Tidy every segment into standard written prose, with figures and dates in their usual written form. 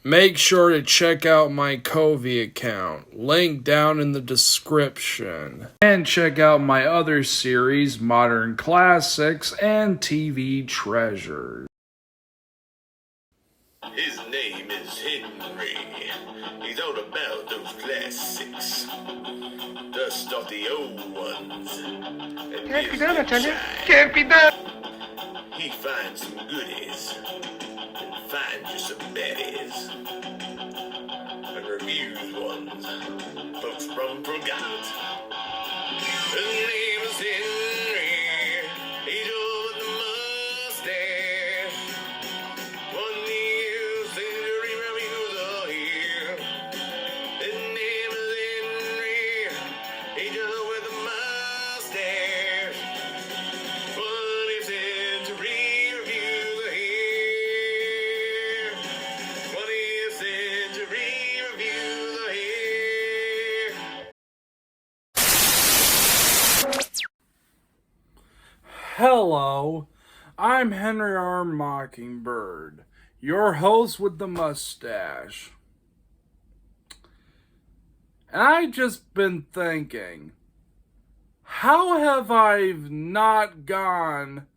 Make sure to check out my Covey account, link down in the description. And check out my other series, Modern Classics and TV Treasures. His name is Henry. He's all about those classics. Dust off the old ones. And Can't be done, give I tell you. shine. Can't be done. He finds some goodies. And finds you some baddies. And reviews ones. Folks from forgot. His name is Henry. He's over the mustache. 1 year century reviews are here. His name is Henry. He's over the mustache. 20th century reviews are here. 20th century reviews are here. Hello, I'm Henry R. Mockingbird, your host with the mustache. And I've just been thinking, how have I not gone?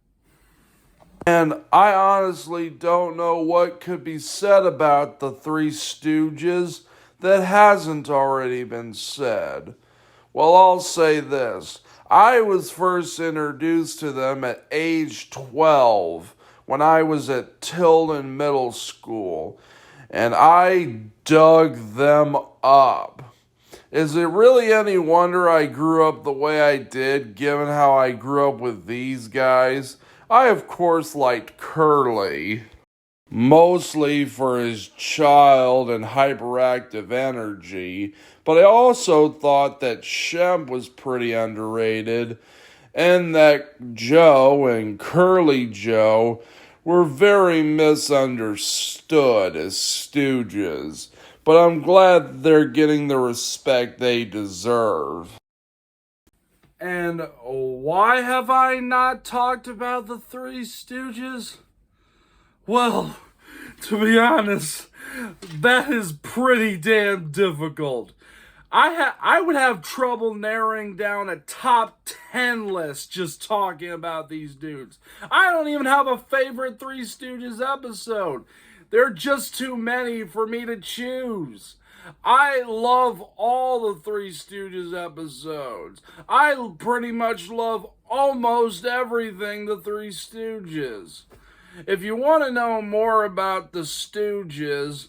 And I honestly don't know what could be said about the Three Stooges that hasn't already been said. Well, I'll say this. I was first introduced to them at age 12 when I was at Tilden Middle School, and I dug them up. Is it really any wonder I grew up the way I did, given how I grew up with these guys? I, of course, liked Curly, mostly for his child and hyperactive energy, but I also thought that Shemp was pretty underrated, and that Joe and Curly Joe were very misunderstood as stooges, but I'm glad they're getting the respect they deserve. And why have I not talked about the Three Stooges? Well, to be honest, that is pretty damn difficult. I would have trouble narrowing down a top 10 list just talking about these dudes. I don't even have a favorite Three Stooges episode. There are just too many for me to choose. I love all the Three Stooges episodes. I pretty much love almost everything the Three Stooges. If you want to know more about the Stooges,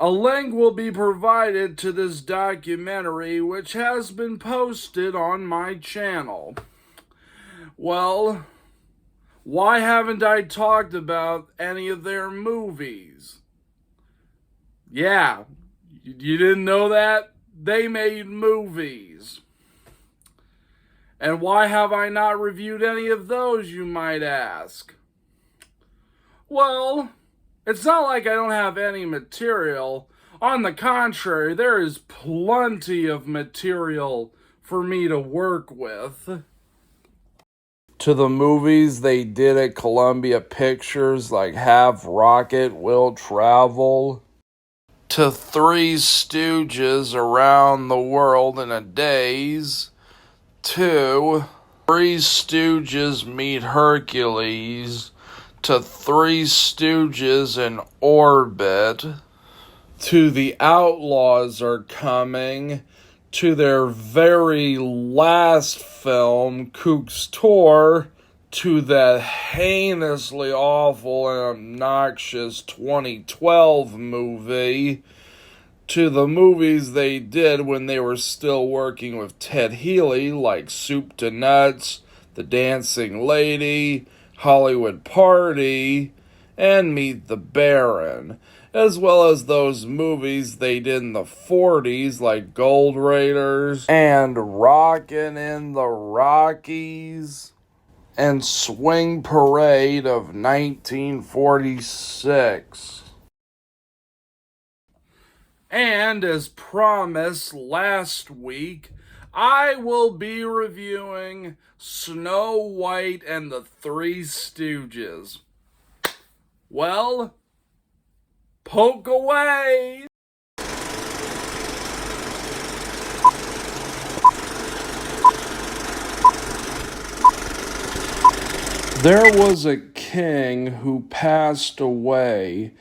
a link will be provided to this documentary, which has been posted on my channel. Well, why haven't I talked about any of their movies? Yeah, you didn't know that? They made movies. And why have I not reviewed any of those, you might ask? Well, it's not like I don't have any material. On the contrary, there is plenty of material for me to work with. To the movies they did at Columbia Pictures, like Have Rocket Will Travel. To Three Stooges Around the World in a Daze. To Three Stooges Meet Hercules. To Three Stooges in Orbit, to The Outlaws Are Coming, to their very last film, Kook's Tour, to that heinously awful and obnoxious 2012 movie, to the movies they did when they were still working with Ted Healy, like Soup to Nuts, The Dancing Lady, Hollywood Party, and Meet the Baron, as well as those movies they did in the 40s like Gold Raiders and Rockin' in the Rockies and Swing Parade of 1946. And as promised last week, I will be reviewing Snow White and the Three Stooges. Well, Poke away! There was a king who passed away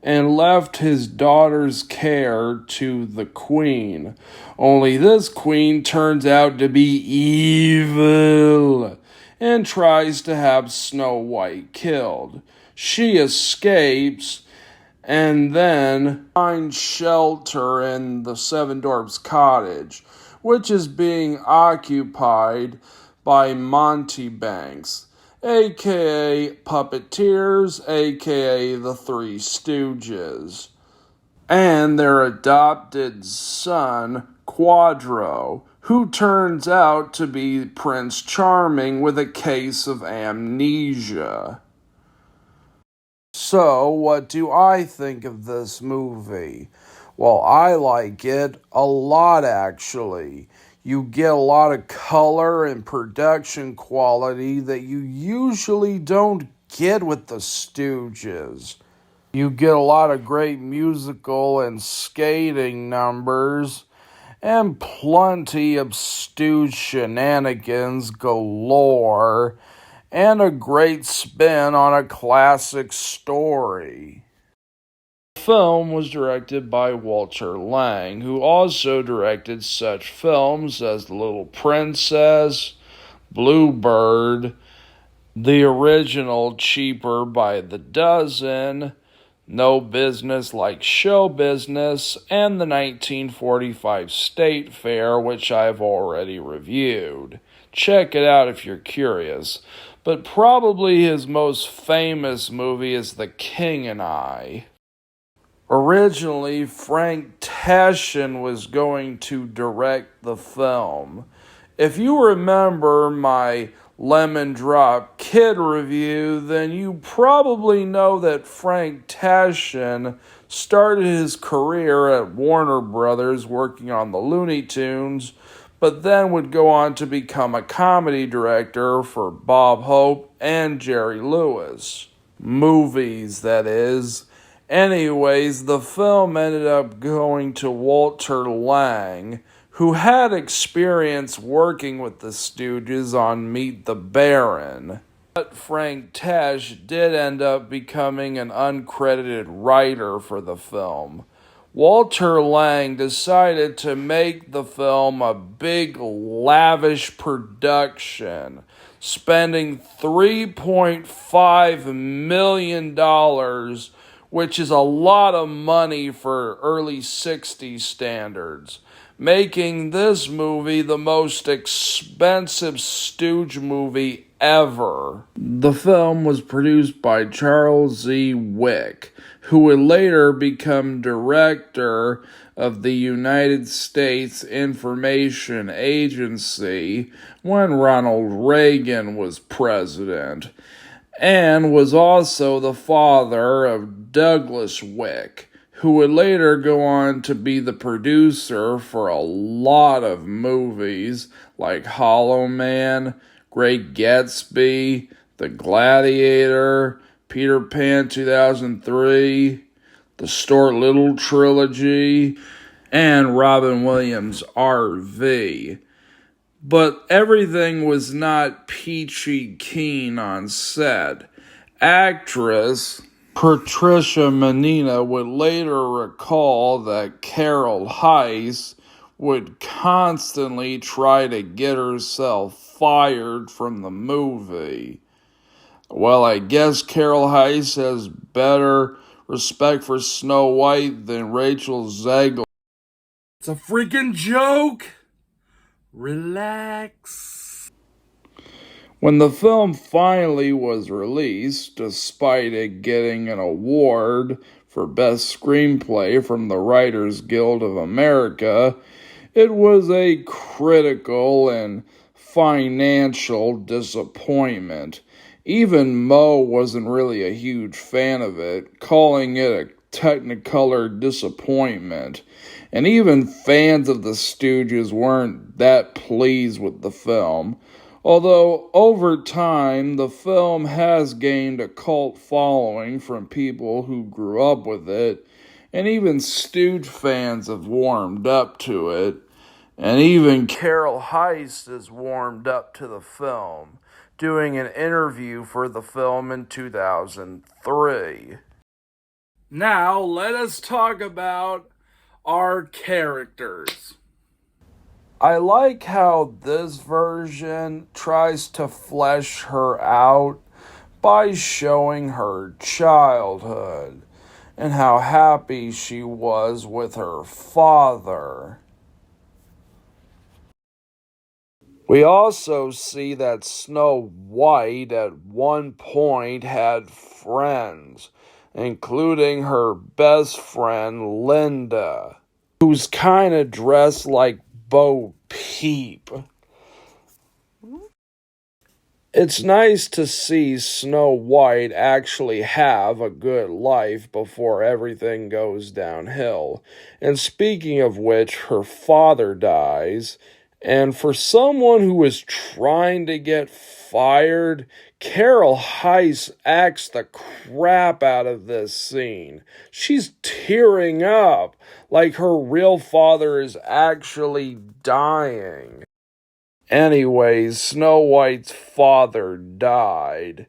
and left his daughter's care to the queen. Only this queen turns out to be evil and tries to have Snow White killed. She escapes and then finds shelter in the Seven Dwarfs cottage, which is being occupied by Montebanks, aka puppeteers, aka the Three Stooges, and their adopted son, Quadro, who turns out to be Prince Charming with a case of amnesia. So, what do I think of this movie? Well, I like it a lot, actually. You get a lot of color and production quality that you usually don't get with the Stooges. You get a lot of great musical and skating numbers, and plenty of Stooge shenanigans galore, and a great spin on a classic story. The film was directed by Walter Lang, who also directed such films as The Little Princess, Bluebird, the original Cheaper by the Dozen, No Business Like Show Business, and the 1945 State Fair, which I've already reviewed. Check it out if you're curious. But probably his most famous movie is The King and I. Originally, Frank Taschen was going to direct the film. If you remember my Lemon Drop Kid review, then you probably know that Frank Taschen started his career at Warner Brothers working on the Looney Tunes, but then would go on to become a comedy director for Bob Hope and Jerry Lewis. Movies, that is. Anyways, the film ended up going to Walter Lang, who had experience working with the Stooges on Meet the Baron. But Frank Tash did end up becoming an uncredited writer for the film. Walter Lang decided to make the film a big, lavish production, spending $3.5 million, which is a lot of money for early 60s standards, making this movie the most expensive Stooge movie ever. The film was produced by Charles Z. Wick, who would later become director of the United States Information Agency when Ronald Reagan was president, and was also the father of Douglas Wick, who would later go on to be the producer for a lot of movies like Hollow Man, Great Gatsby, The Gladiator, Peter Pan 2003, the Stuart Little trilogy, and Robin Williams' RV. But everything was not peachy keen on set. Actress Patricia Menina would later recall that Carol Heiss would constantly try to get herself fired from the movie. Well, I guess Carol Heiss has better respect for Snow White than Rachel Zegler. It's a freaking joke! Relax. When the film finally was released, despite it getting an award for Best Screenplay from the Writers Guild of America, it was a critical and financial disappointment. Even Moe wasn't really a huge fan of it, calling it a Technicolor disappointment. And even fans of the Stooges weren't that pleased with the film. Although, over time, the film has gained a cult following from people who grew up with it, and even Stooge fans have warmed up to it, and even Carol Heist has warmed up to the film, doing an interview for the film in 2003. Now, let us talk about our characters. I like how this version tries to flesh her out by showing her childhood and how happy she was with her father. We also see that Snow White at one point had friends, including her best friend Linda, who's kind of dressed like Bo Peep. It's nice to see Snow White actually have a good life before everything goes downhill. And speaking of which, her father dies, and for someone who is trying to get fired, Carol Heiss acts the crap out of this scene. She's tearing up like her real father is actually dying. Anyways, Snow White's father died,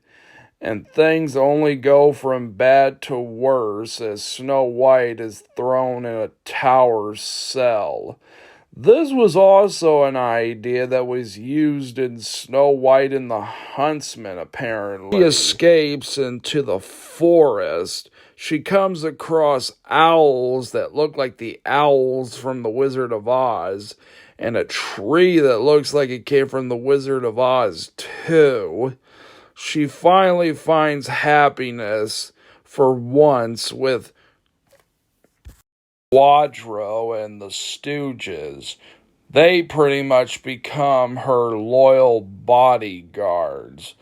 and things only go from bad to worse as Snow White is thrown in a tower cell. This was also an idea that was used in Snow White and the Huntsman, apparently. She escapes into the forest. She comes across owls that look like the owls from The Wizard of Oz, and a tree that looks like it came from The Wizard of Oz, too. She finally finds happiness for once with Quadro and the Stooges. They pretty much become her loyal bodyguards.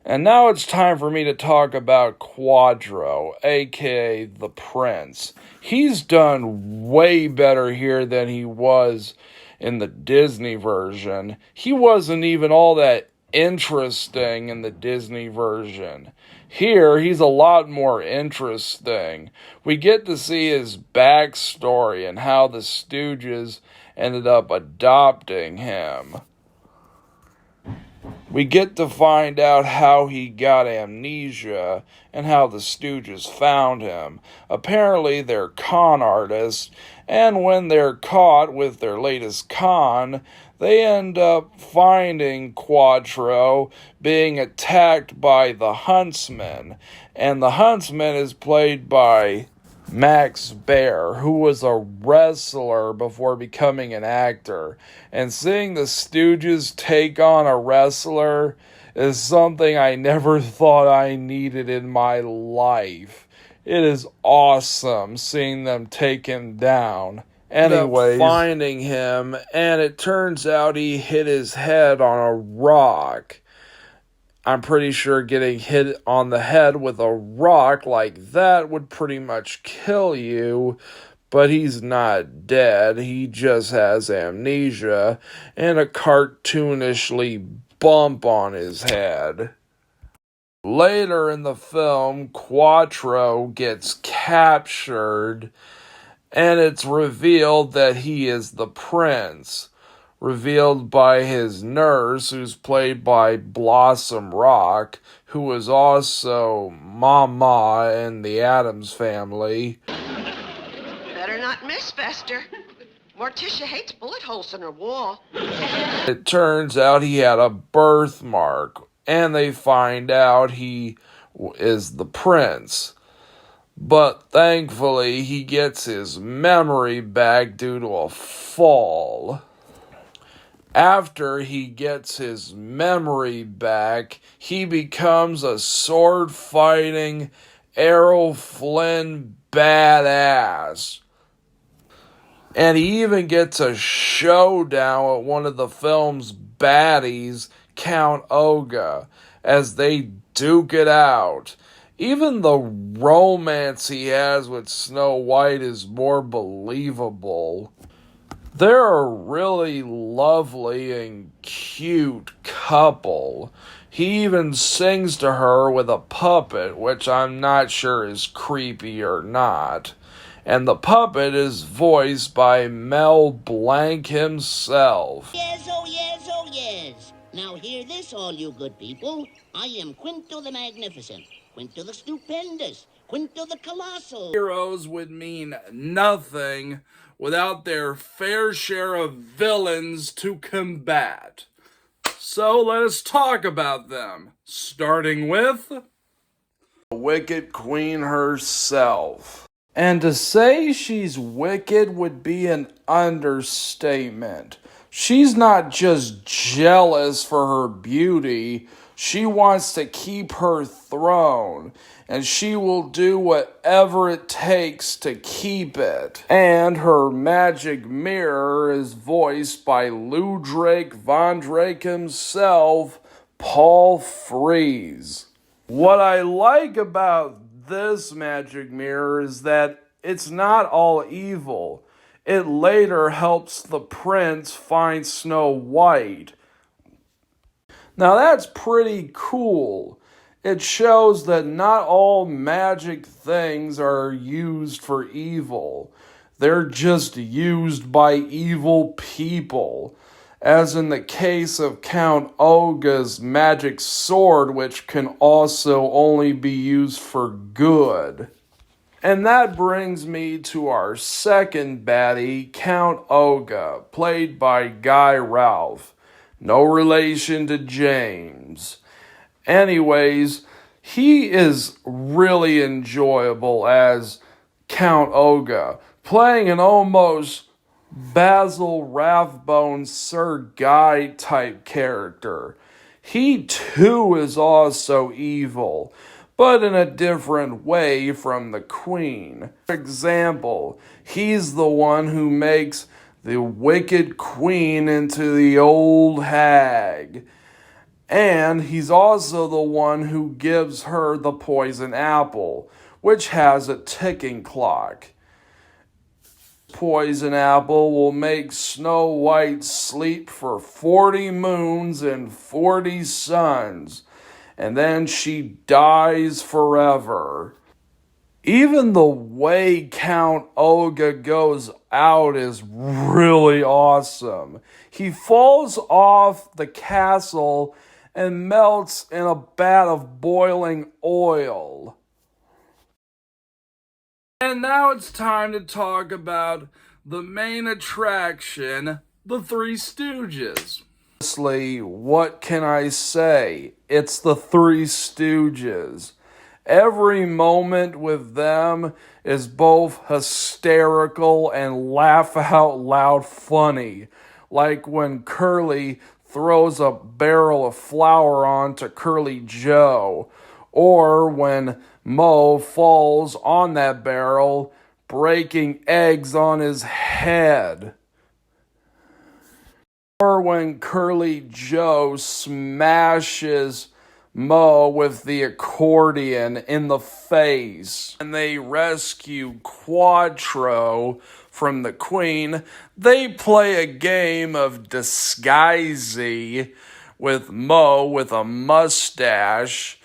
And now it's time for me to talk about Quadro, aka the Prince. He's done way better here than he was in the Disney version. He wasn't even all that interesting in the Disney version. Here, he's a lot more interesting. We get to see his backstory and how the Stooges ended up adopting him. We get to find out how he got amnesia and how the Stooges found him. Apparently, they're con artists, and when they're caught with their latest con, they end up finding Quadro being attacked by the Huntsman. And the Huntsman is played by Max Baer, who was a wrestler before becoming an actor. And seeing the Stooges take on a wrestler is something I never thought I needed in my life. It is awesome seeing them take him down. Anyways, finding him, and it turns out he hit his head on a rock. I'm pretty sure getting hit on the head with a rock like that would pretty much kill you, but he's not dead. He just has amnesia and a cartoonishly bump on his head. Later in the film, Quattro gets captured, and it's revealed that he is the prince. Revealed by his nurse, who's played by Blossom Rock, who was also Mama in the Addams Family. Better not miss, Fester. Morticia hates bullet holes in her wall. It turns out he had a birthmark, and they find out he is the prince. But thankfully, he gets his memory back due to a fall. After he gets his memory back, he becomes a sword-fighting Errol Flynn badass. And he even gets a showdown with one of the film's baddies, Count Oga, as they duke it out. Even the romance he has with Snow White is more believable. They're a really lovely and cute couple. He even sings to her with a puppet, which I'm not sure is creepy or not. And the puppet is voiced by Mel Blanc himself. Yes, oh yes, oh yes. Now hear this, all you good people. I am Quinto the Magnificent, Quinto the Stupendous, Quinto the Colossal. Heroes would mean nothing without their fair share of villains to combat. So let us talk about them, starting with the Wicked Queen herself. And to say she's wicked would be an understatement. She's not just jealous for her beauty, she wants to keep her throne, and she will do whatever it takes to keep it. And her magic mirror is voiced by Lou Drake Von Drake himself, Paul Frees. What I like about this magic mirror is that it's not all evil. It later helps the prince find Snow White. Now that's pretty cool. It shows that not all magic things are used for evil. They're just used by evil people. As in the case of Count Olga's magic sword, which can also only be used for good. And that brings me to our second baddie, Count Olga, played by Guy Ralph. No relation to James. Anyways, he is really enjoyable as Count Olga, playing an almost Basil Rathbone Sir Guy type character. He too is also evil, but in a different way from the Queen. For example, he's the one who makes the Wicked Queen into the old hag. And he's also the one who gives her the poison apple, which has a ticking clock. Poison apple will make Snow White sleep for 40 moons and 40 suns, and then she dies forever. Even the way Count Olga goes out is really awesome. He falls off the castle and melts in a vat of boiling oil. And now it's time to talk about the main attraction, the Three Stooges. Honestly, what can I say? It's the Three Stooges. Every moment with them is both hysterical and laugh out loud funny. Like when Curly throws a barrel of flour onto Curly Joe, or when Mo falls on that barrel, breaking eggs on his head. Or when Curly Joe smashes Mo with the accordion in the face. And they rescue Quattro from the Queen. They play a game of disguisey with Mo with a mustache.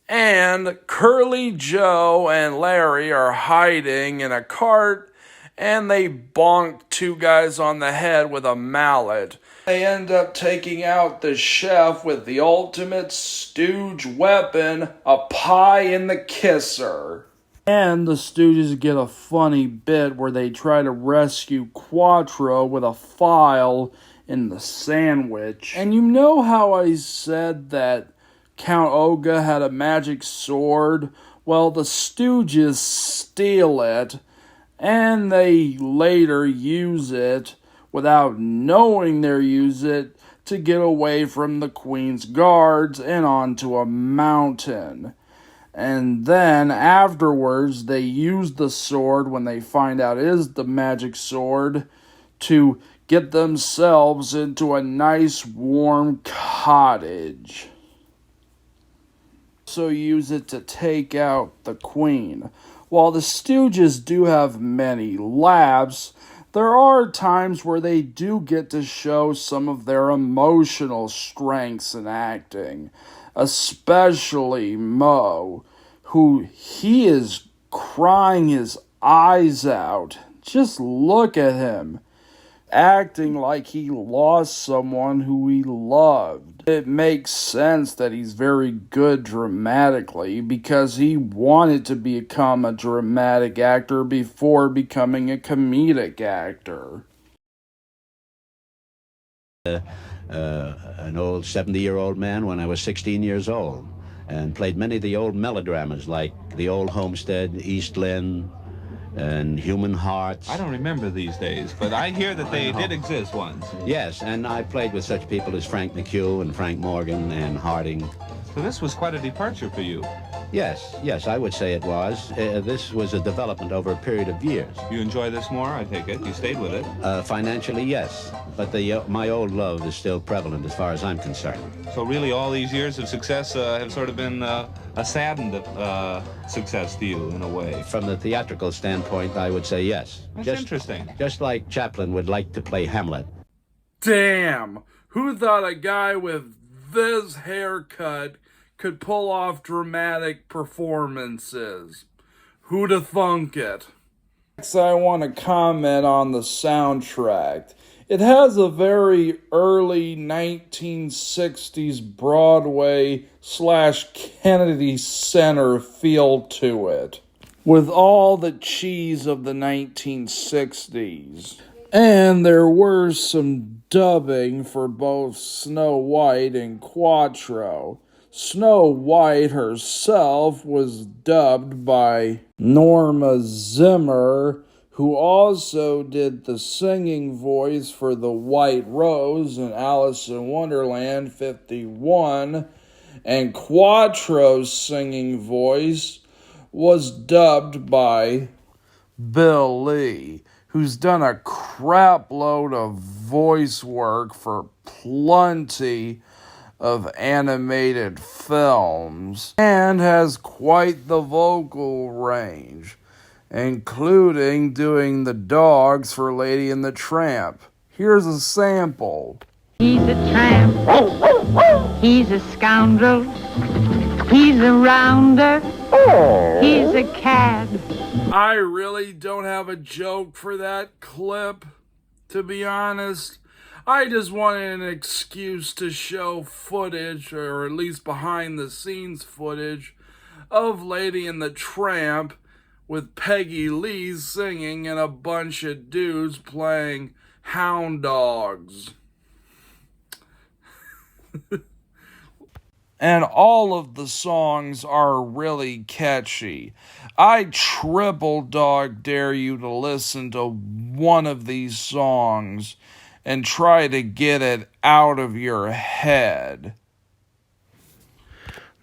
And Curly Joe and Larry are hiding in a cart, and they bonk two guys on the head with a mallet. They end up taking out the chef with the ultimate stooge weapon, a pie in the kisser. And the Stooges get a funny bit where they try to rescue Quattro with a file in the sandwich. And you know how I said that Count Olga had a magic sword? Well, the Stooges steal it, and they later use it without knowing they use it to get away from the Queen's guards and onto a mountain. And then afterwards, they use the sword when they find out it is the magic sword to get themselves into a nice warm cottage. Also use it to take out the Queen. While the Stooges do have many laughs, There are times where they do get to show some of their emotional strengths in acting, especially Mo, who he is crying his eyes out. Just look at him, acting like he lost someone who he loved. It makes sense that he's very good dramatically because he wanted to become a dramatic actor before becoming a comedic actor. An old 70-year-old man when I was 16 years old, and played many of the old melodramas like The Old Homestead, East Lynne, and Human Hearts. I don't remember these days, but I hear that they did exist once. Yes, and I played with such people as Frank McHugh and Frank Morgan and Harding. So this was quite a departure for you. Yes, I would say it was. This was a development over a period of years. You enjoy this more, I take it? You stayed with it? Financially, yes, but my old love is still prevalent as far as I'm concerned. So really all these years of success have sort of been a saddened success to you in a way? From the theatrical standpoint, I would say yes. That's interesting. Just like Chaplin would like to play Hamlet. Damn! Who thought a guy with this haircut could pull off dramatic performances? Who'da thunk it? Next, I want to comment on the soundtrack. It has a very early 1960s Broadway / Kennedy Center feel to it, with all the cheese of the 1960s. And there were some dubbing for both Snow White and Quattro. Snow White herself was dubbed by Norma Zimmer, who also did the singing voice for the White Rose in Alice in Wonderland 51, and Quattro's singing voice was dubbed by Bill Lee, who's done a crap load of voice work for plenty of animated films and has quite the vocal range, including doing the dogs for Lady and the Tramp. Here's a sample. He's a tramp. He's a scoundrel. He's a rounder. He's a cad. I really don't have a joke for that clip, to be honest. I just wanted an excuse to show footage, or at least behind the scenes footage, of Lady and the Tramp with Peggy Lee singing and a bunch of dudes playing hound dogs. And all of the songs are really catchy. I triple dog dare you to listen to one of these songs and try to get it out of your head.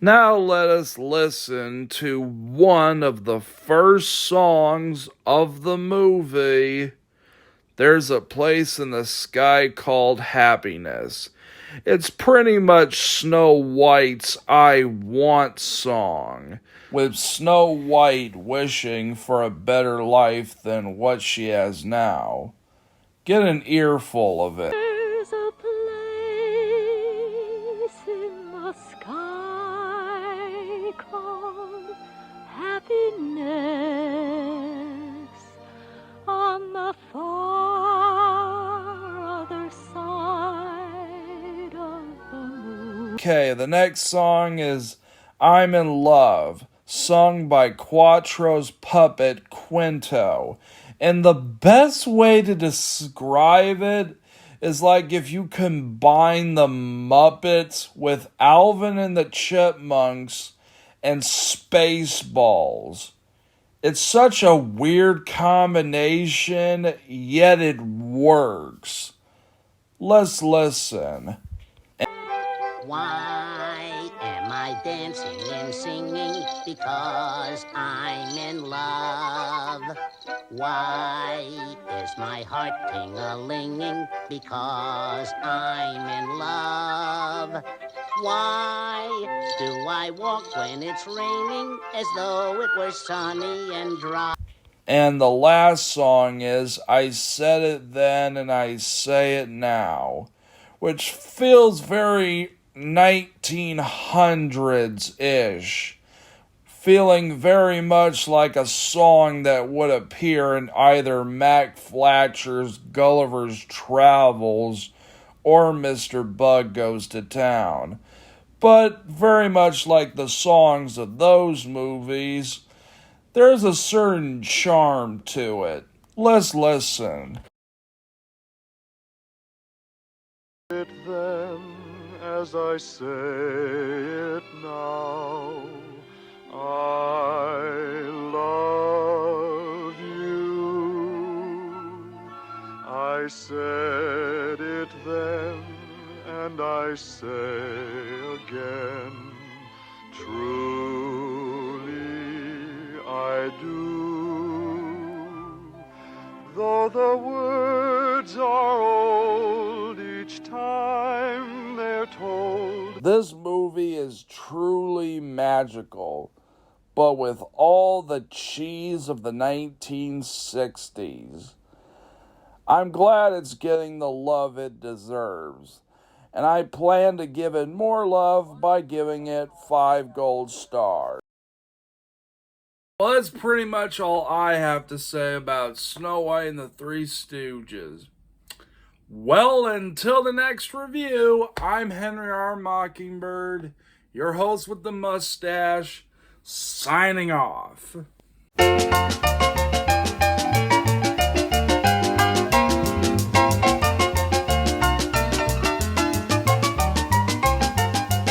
Now let us listen to one of the first songs of the movie, There's a Place in the Sky Called Happiness. It's pretty much Snow White's I Want song, with Snow White wishing for a better life than what she has now. Get an earful of it. There's a place in the sky called happiness on the far other side of the moon. Okay, the next song is I'm in Love, sung by Quattro's puppet Quinto. And the best way to describe it is like if you combine the Muppets with Alvin and the Chipmunks and Spaceballs. It's such a weird combination, yet it works. Let's listen. Why am I dancing and singing? Because I'm in love. Why is my heart ting-a-linging? Because I'm in love. Why do I walk when it's raining as though it were sunny and dry? And the last song is I Said It Then and I Say It Now, which feels very 1900s-ish, feeling very much like a song that would appear in either Mac Flatcher's Gulliver's Travels or Mr. Bug Goes to Town. But very much like the songs of those movies, there's a certain charm to it. Let's listen. It then as I say it now, I love you. I said it then and I say again, truly I do. Though the words are old each time they're told. This movie is truly magical, but with all the cheese of the 1960s. I'm glad it's getting the love it deserves, and I plan to give it more love by giving it 5 gold stars. Well, that's pretty much all I have to say about Snow White and the Three Stooges. Well, until the next review, I'm Henry R. Mockingbird, your host with the mustache, signing off.